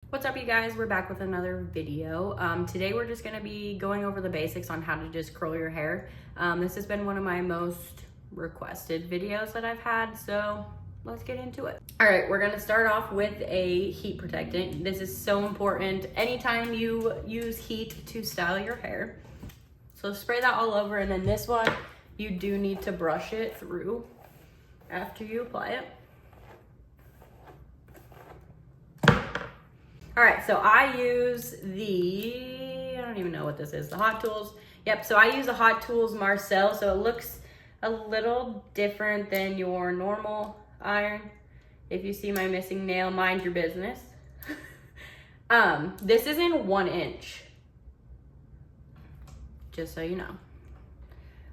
What's up, you guys? We're back with another video. Today we're just gonna be going over the basics on how to just curl your hair. This has been one of my most requested videos that I've had, so let's get into it. All right, we're gonna start off with a heat protectant. This is so important anytime you use heat to style your hair. So spray that all over, and then this one, you do need to brush it through after you apply it. All right, so I use I don't even know what this is, the Hot Tools. Yep, so I use the Hot Tools Marcel, so it looks a little different than your normal iron. If you see my missing nail, mind your business. This is in 1 inch, just so you know.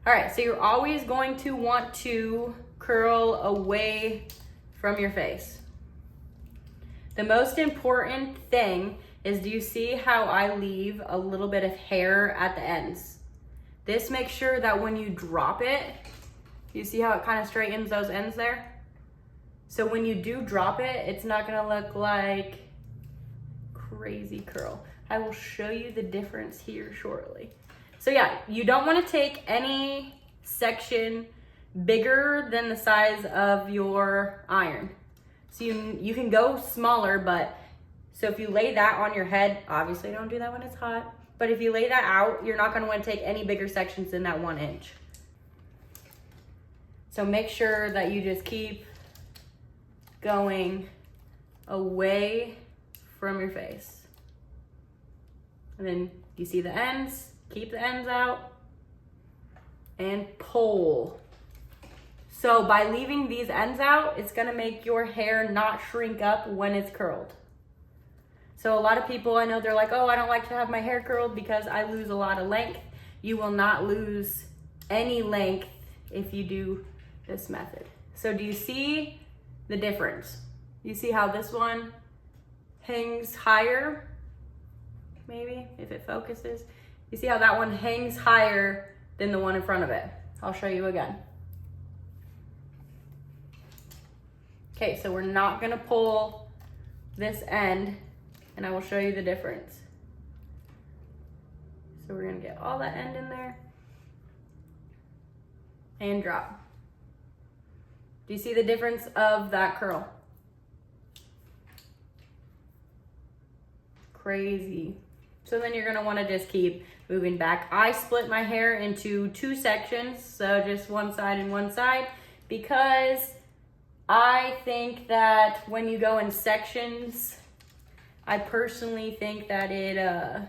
All right, so you're always going to want to curl away from your face. The most important thing is, do you see how I leave a little bit of hair at the ends? This makes sure that when you drop it, you see how it kind of straightens those ends there? So when you do drop it, it's not gonna look like crazy curl. I will show you the difference here shortly. So yeah, you don't wanna take any section bigger than the size of your iron. So you can go smaller, but so if you lay that on your head, obviously don't do that when it's hot, but if you lay that out, you're not gonna wanna take any bigger sections than that 1 inch. So make sure that you just keep going away from your face. And then you see the ends, keep the ends out, and pull. So by leaving these ends out, it's gonna make your hair not shrink up when it's curled. So a lot of people, I know they're like, oh, I don't like to have my hair curled because I lose a lot of length. You will not lose any length if you do this method. So do you see the difference? You see how this one hangs higher? Maybe, if it focuses. You see how that one hangs higher than the one in front of it? I'll show you again. Okay, so we're not gonna pull this end, and I will show you the difference. So we're gonna get all that end in there and drop. Do you see the difference of that curl? Crazy. So then you're gonna wanna just keep moving back. I split my hair into 2 sections, so just one side and one side, because I think that when you go in sections, I personally think that it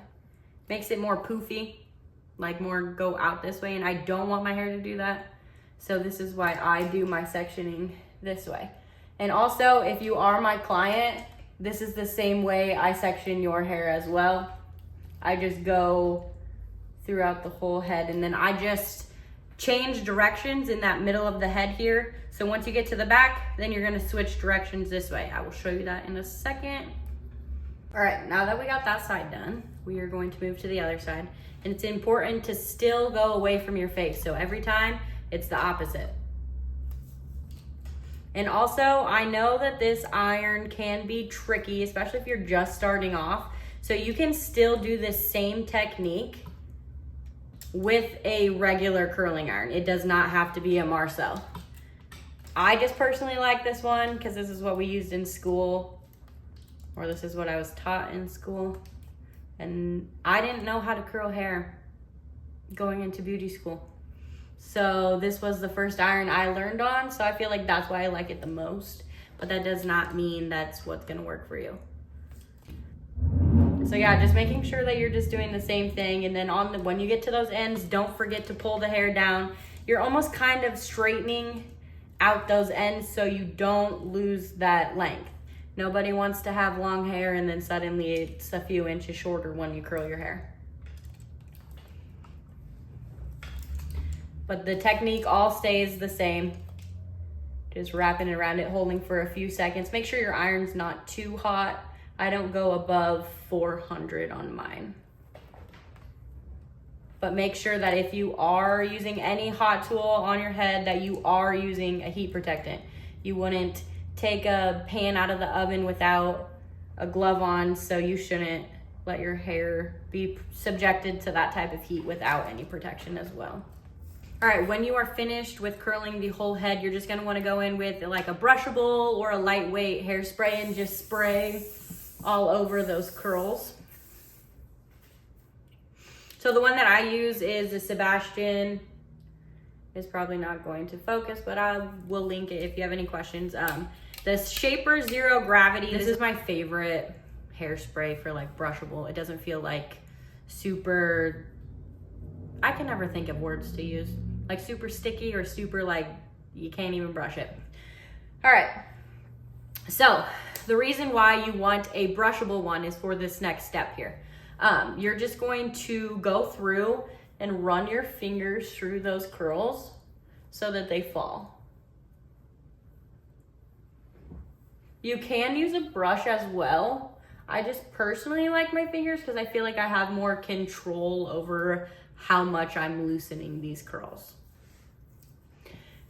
makes it more poofy, like more go out this way, and I don't want my hair to do that. So this is why I do my sectioning this way. And also, if you are my client, this is the same way I section your hair as well. I just go throughout the whole head, and then I just change directions in that middle of the head here. So once you get to the back, then you're gonna switch directions this way. I will show you that in a second. All right, now that we got that side done, we are going to move to the other side. And it's important to still go away from your face. So every time, it's the opposite. And also, I know that this iron can be tricky, especially if you're just starting off. So you can still do this same technique with a regular curling iron. It does not have to be a Marcel. I just personally like this one because this is what we used in school, or this is what I was taught in school. And I didn't know how to curl hair going into beauty school. So this was the first iron I learned on, so I feel like that's why I like it the most. But that does not mean that's what's gonna work for you. So yeah, just making sure that you're just doing the same thing, and then when you get to those ends, don't forget to pull the hair down. You're almost kind of straightening out those ends so you don't lose that length. Nobody wants to have long hair and then suddenly it's a few inches shorter when you curl your hair. But the technique all stays the same. Just wrapping it around it, holding for a few seconds. Make sure your iron's not too hot. I don't go above 400 on mine. But make sure that if you are using any hot tool on your head, that you are using a heat protectant. You wouldn't take a pan out of the oven without a glove on, so you shouldn't let your hair be subjected to that type of heat without any protection as well. All right, when you are finished with curling the whole head, you're just gonna wanna go in with like a brushable or a lightweight hairspray and just spray all over those curls. So the one that I use is the Sebastian. It's probably not going to focus, but I will link it if you have any questions. The Shaper Zero Gravity. This is my favorite hairspray for like brushable. It doesn't feel like super, I can never think of words to use. Like super sticky or super like, you can't even brush it. All right, so the reason why you want a brushable one is for this next step here. You're just going to go through and run your fingers through those curls so that they fall. You can use a brush as well. I just personally like my fingers because I feel like I have more control over how much I'm loosening these curls.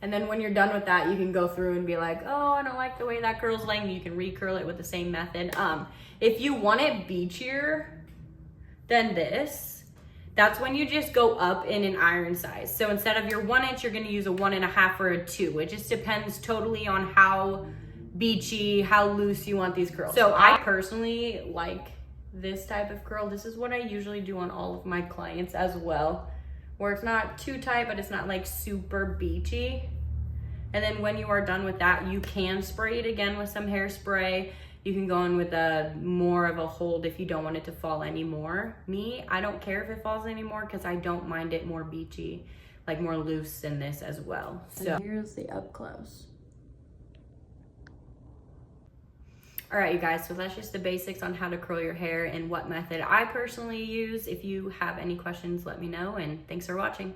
And then when you're done with that, you can go through and be like, oh, I don't like the way that curl's laying. You can recurl it with the same method. If you want it beachier than this, that's when you just go up in an iron size. So instead of your 1 inch, you're gonna use a 1.5 or a 2. It just depends totally on how beachy, how loose you want these curls. So I personally like this type of curl. This is what I usually do on all of my clients as well, where it's not too tight, but it's not like super beachy. And then when you are done with that, you can spray it again with some hairspray. You can go in with a more of a hold if you don't want it to fall anymore. Me, I don't care if it falls anymore because I don't mind it more beachy, like more loose than this as well. So and here's the up close. All right, you guys, so that's just the basics on how to curl your hair and what method I personally use. If you have any questions, let me know, and thanks for watching.